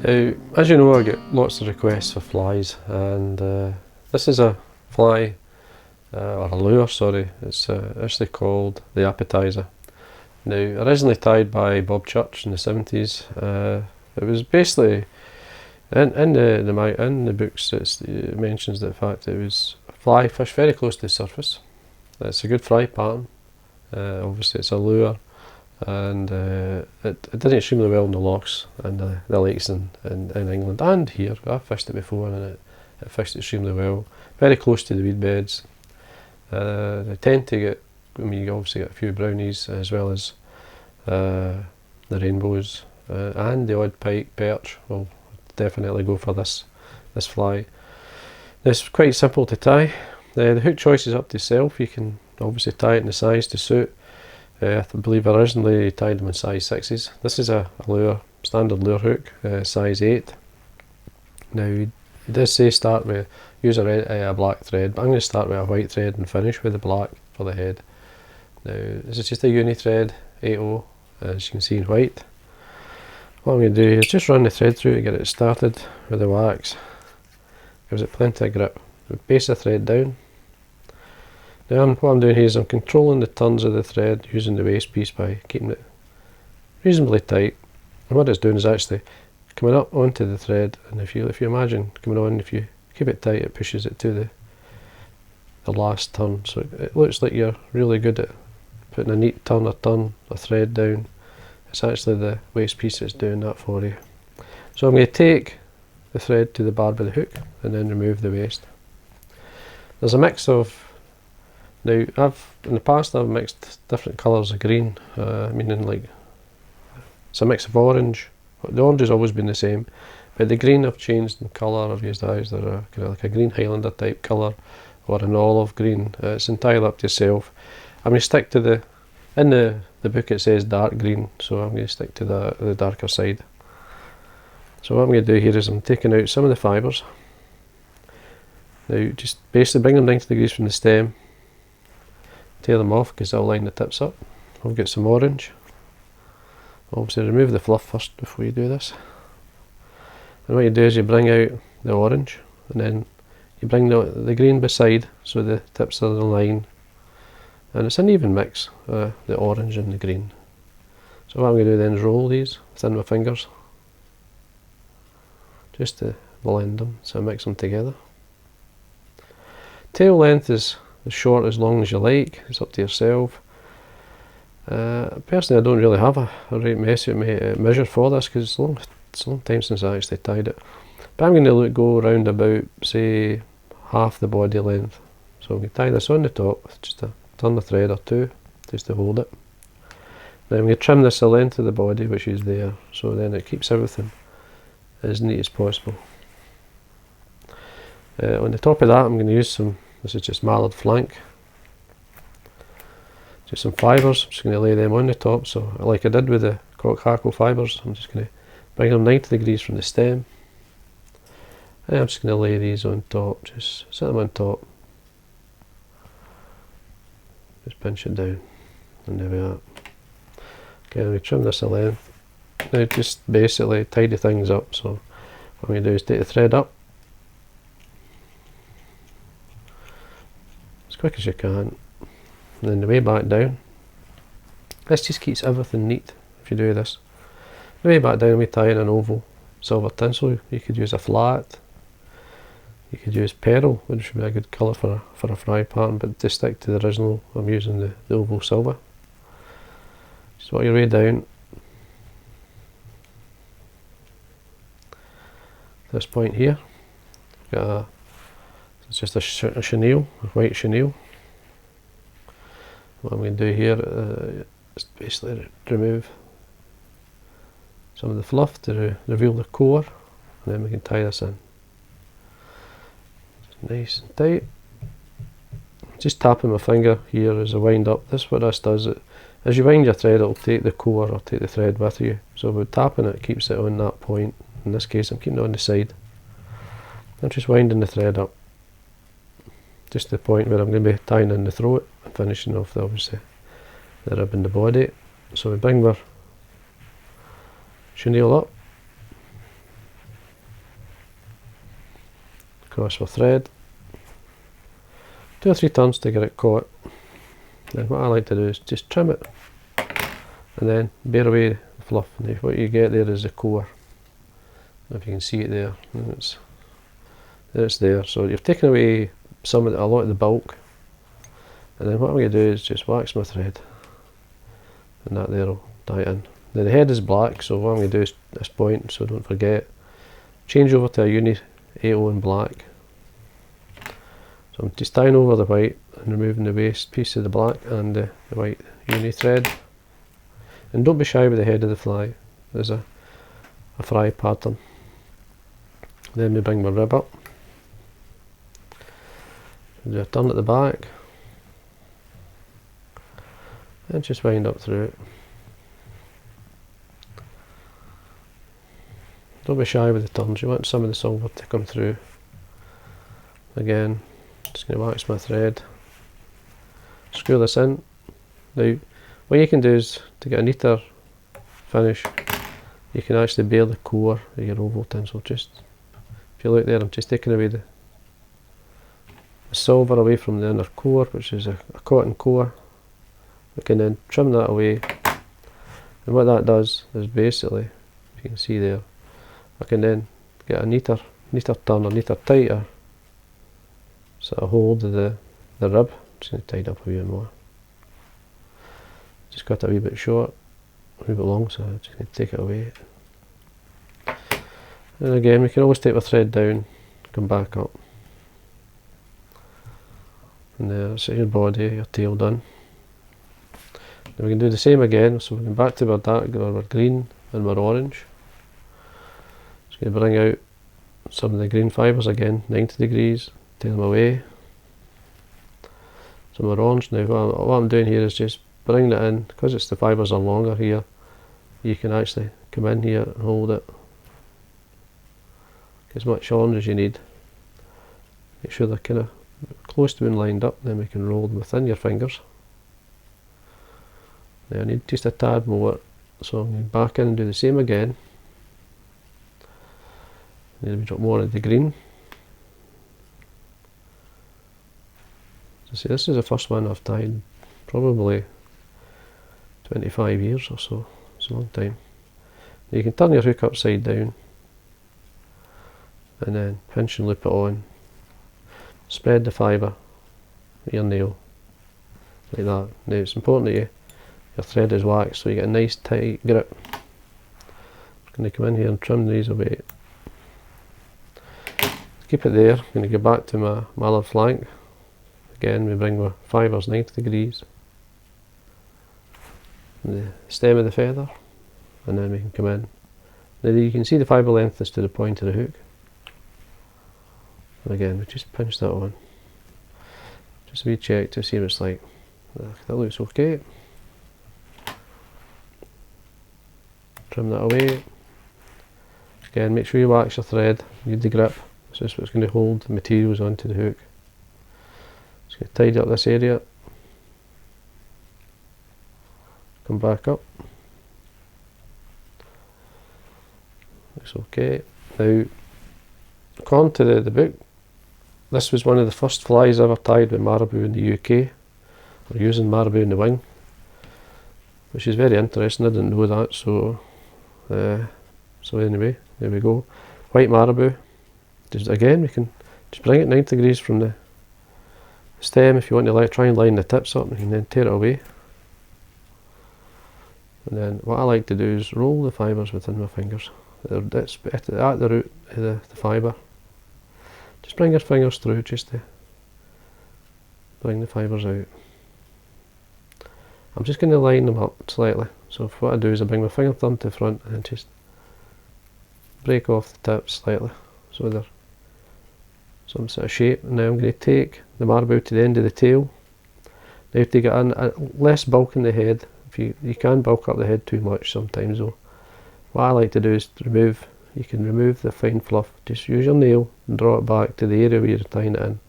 Now, as you know, I get lots of requests for flies, and this is a fly, or a lure, sorry. It's actually called the Appetiser. Now, originally tied by Bob Church in the 70s, it was basically, in the books, it mentions the fact that it was a fly fished very close to the surface. It's a good fry pattern. Obviously it's a lure, and it did extremely well in the lochs and the lakes in England and here. I've fished it before, and it fished extremely well, very close to the weed beds. They tend to get, you obviously get a few brownies as well as the rainbows, and the odd pike, perch. Will definitely go for this fly. It's quite simple to tie. The hook choice is up to yourself. You can obviously tie it in the size to suit. I believe originally tied them in size 6s. This is a lure, standard lure hook, size 8. Now, it does say start with, use a black thread, but I'm going to start with a white thread and finish with the black for the head. Now, this is just a uni thread, 8/0, as you can see in white. What I'm going to do is just run the thread through to get it started with the wax. Gives it plenty of grip. Base the thread down. Now what I'm doing here is I'm controlling the turns of the thread using the waste piece by keeping it reasonably tight. And what it's doing is actually coming up onto the thread, and if you imagine coming on, if you keep it tight, it pushes it to the last turn. So it looks like you're really good at putting a neat turn, a thread down. It's actually the waste piece that's doing that for you. So I'm going to take the thread to the barb of the hook and then remove the waste. There's a mix of, now in the past I've mixed different colours of green, meaning like it's a mix of orange. The orange has always been the same, but the green I've changed in colour. I've used either kind of like a green Highlander type colour or an olive green. It's entirely up to yourself. I'm going to stick to in the book it says dark green, so I'm going to stick to the darker side. So what I'm going to do here is I'm taking out some of the fibres. Now just basically bring them 90 degrees from the stem, tear them off because they'll line the tips up. I've got some orange. Obviously remove the fluff first before you do this. And what you do is you bring out the orange, and then you bring the green beside so the tips are in line. And it's an even mix, the orange and the green. So what I'm going to do then is roll these within my fingers, just to blend them, so I mix them together. Tail length is as short as long as you like, it's up to yourself. Personally I don't really have a right measure for this because it's a long time since I actually tied it. But I'm going to go around about, say, half the body length. So I'm going to tie this on the top with just a turn the thread or two just to hold it. Then I'm going to trim this the length of the body which is there, so then it keeps everything as neat as possible. On the top of that I'm going to use some, this is just Mallard Flank, just some fibres. I'm just going to lay them on the top, so like I did with the cock hackle fibres, I'm just going to bring them 90 degrees from the stem, and I'm just going to lay these on top, just set them on top, just pinch it down, and there we are. Okay, we trim this a length. Now just basically tidy things up, so what I'm going to do is take the thread up as quick as you can, and then the way back down. This just keeps everything neat if you do this. The way back down we tie in an oval silver tinsel. You could use a flat, you could use pearl, which would be a good colour for a fry pattern, but to stick to the original I'm using the oval silver. Just work your way down this point here. It's just a chenille, a white chenille. What I'm going to do here is basically remove some of the fluff to reveal the core, and then we can tie this in. Just nice and tight. Just tapping my finger here as I wind up. What this does, as you wind your thread, it'll take the core or take the thread with you. So by tapping it, keeps it on that point. In this case I'm keeping it on the side. I'm just winding the thread up, just to the point where I'm going to be tying in the throat and finishing off obviously the rib and the body. So we bring our chenille up, across with thread. 2 or 3 turns to get it caught. Then what I like to do is just trim it and then bear away the fluff. And what you get there is the core. If you can see it there, it's there. So you've taken away a lot of the bulk. And then what I'm going to do is just wax my thread, and that there will tie it in. Now the head is black, so what I'm going to do is at this point, so don't forget, change over to a Uni-8 in black. So I'm just tying over the white and removing the waste piece of the black and the white Uni thread. And don't be shy with the head of the fly. There's a fry pattern. Then we bring my rib up. Do a turn at the back. And just wind up through it. Don't be shy with the turns, you want some of the silver to come through. Again, just going to wax my thread. Screw this in. Now, what you can do is, to get a neater finish, you can actually bare the core of your oval tinsel. Just, if you look there, I'm just taking away the silver away from the inner core, which is a cotton core. We can then trim that away, and what that does is basically, if you can see there, I can then get a neater turn, a neater tighter sort of hold of the rib. I'm just going to tie it up a wee bit more. Just cut it a wee bit short, a wee bit long, so I'm just going to take it away. And again, we can always take the thread down, come back up. And there's your body, your tail done. Then we can do the same again, so we can back to our dark, or our green and our orange. Just going to bring out some of the green fibres again, 90 degrees, take them away. Some of our orange. Now what I'm doing here is just bringing it in, because it's the fibres are longer here, you can actually come in here and hold it. As much orange as you need. Make sure they're kind of close to being lined up, then we can roll them within your fingers. Now I need just a tad more, so I'm going back in and do the same again. Then we drop more of the green. So see, this is the first one I've tied probably 25 years or so. It's a long time. Now you can turn your hook upside down and then pinch and loop it on. Spread the fibre with your nail like that. Now it's important that your thread is waxed so you get a nice tight grip. I'm going to come in here and trim these away. Keep it there. I'm going to go back to my Mallard Flank. Again, we bring our fibres 90 degrees. The stem of the feather, and then we can come in. Now you can see the fibre length is to the point of the hook. And again, we just pinch that on. Just a wee check to see what it's like. That looks okay. Trim that away. Again, make sure you wax your thread. You need the grip. This is what's going to hold the materials onto the hook. Just going to tidy up this area. Come back up. Looks okay. Now, according to the book, this was one of the first flies ever tied with Marabou in the UK. We're using Marabou in the wing, which is very interesting. I didn't know that, so anyway, there we go. White Marabou. Just again, we can just bring it 90 degrees from the stem if you want to try and line the tips up, and then tear it away. And then what I like to do is roll the fibres within my fingers. That's at the root of the fibre. Just bring your fingers through just to bring the fibres out. I'm just going to line them up slightly. So what I do is I bring my finger thumb to the front and then just break off the tips slightly so they're some sort of shape. And now I'm going to take the Marabou to the end of the tail. Now to get less bulk in the head. You can bulk up the head too much sometimes though. What I like to do is you can remove the fine fluff. Just use your nail and draw it back to the area where you're tying it in.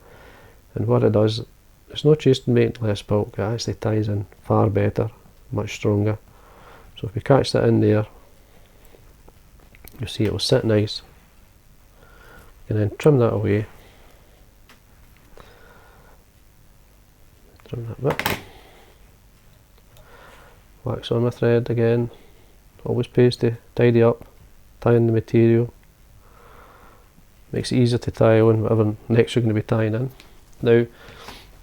And what it does, it's not just making less bulk, it actually ties in far better, much stronger. So if we catch that in there, you'll see it will sit nice. You can then trim that away. trim that bit. Wax on my thread again, always pays to tidy up, tie in the material. Makes it easier to tie on whatever next you're going to be tying in. Now,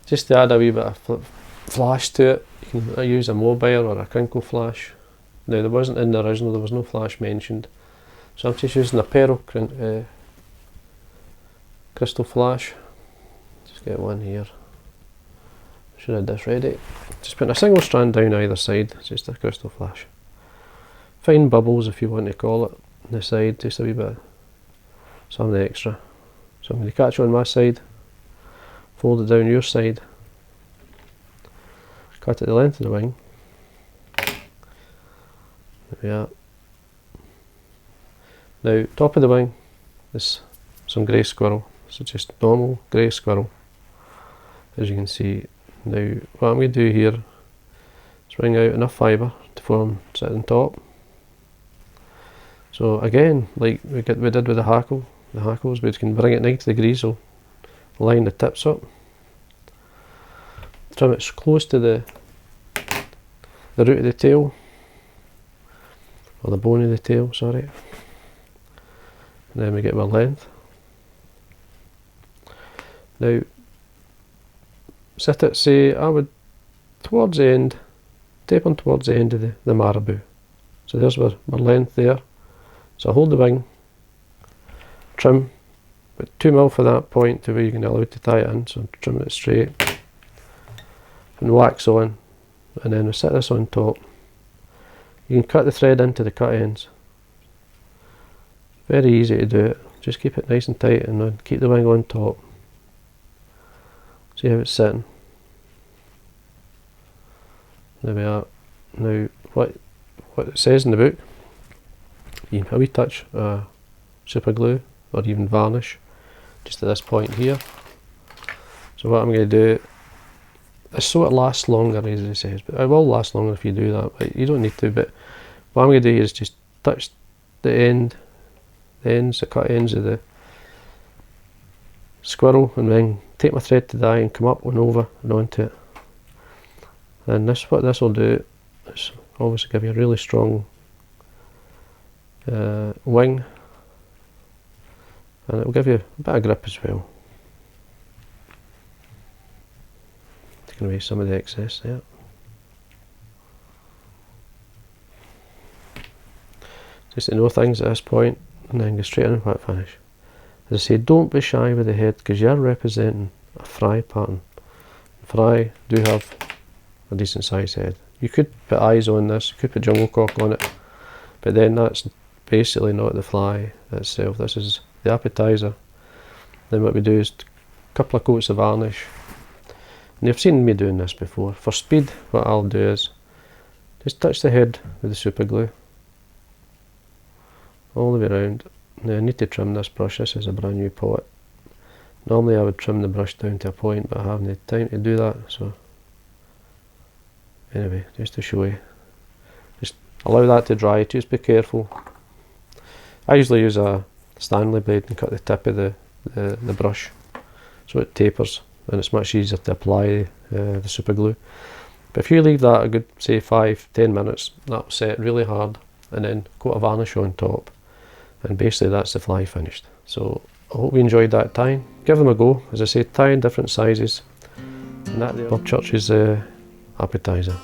just to add a wee bit of flash to it, you can use a mobile or a crinkle flash. Now, there wasn't in the original, there was no flash mentioned, so I'm just using a Pearl Krystal flash. Just get one here. Should have this ready. Just putting a single strand down either side, just a Krystal flash. Fine bubbles, if you want to call it, on the side, just a wee bit, some of the extra. So I'm going to catch on my side, fold it down your side, cut it the length of the wing. There we are. Now, top of the wing is some grey squirrel, so just normal grey squirrel, as you can see. Now, what I'm going to do here is bring out enough fibre to form sit on top. So again, like we did with the hackles, we can bring it 90 degrees, so line the tips up, trim it close to the root of the tail, or the bone of the tail, sorry. And then we get our length. Now, sit it, say, I would towards the end, tapering towards the end of the Marabou. So there's my length there. So I hold the wing, trim, but 2mm for that point to where you can allow it to tie it in, so I'm trimming it straight. And wax on, and then we set this on top. You can cut the thread into the cut ends. Very easy to do it, just keep it nice and tight and then keep the wing on top. See how it's sitting. There we are. Now, what it says in the book, you can a wee touch super glue or even varnish just at this point here. So what I'm going to do is so it lasts longer, as it says, but it will last longer if you do that, but you don't need to. But what I'm going to do here is just touch the cut ends of the squirrel, and then take my thread to the eye and come up and over and onto it. And what this will do is obviously give you a really strong wing, and it will give you a bit of grip as well. Taking away some of the excess there. Just to know things at this point, and then go straight in and wet finish. As I say, don't be shy with the head, because you're representing a fry pattern. Fry do have a decent sized head. You could put eyes on this, you could put jungle cock on it, but then that's basically not the fly itself. This is the appetizer. Then what we do is a couple of coats of varnish. And you've seen me doing this before. For speed, what I'll do is just touch the head with the super glue all the way around. Now I need to trim this brush. This is a brand new pot. Normally I would trim the brush down to a point, but I haven't had time to do that, so anyway, just to show you, just allow that to dry. Just be careful. I usually use a Stanley blade and cut the tip of the brush so it tapers, and it's much easier to apply the super glue. But if you leave that a good, say, 5-10 minutes, that'll set really hard, and then coat a varnish on top, and basically that's the fly finished. So I hope you enjoyed that tying. Give them a go. As I say, tie in different sizes, and that there, Church's appetizer.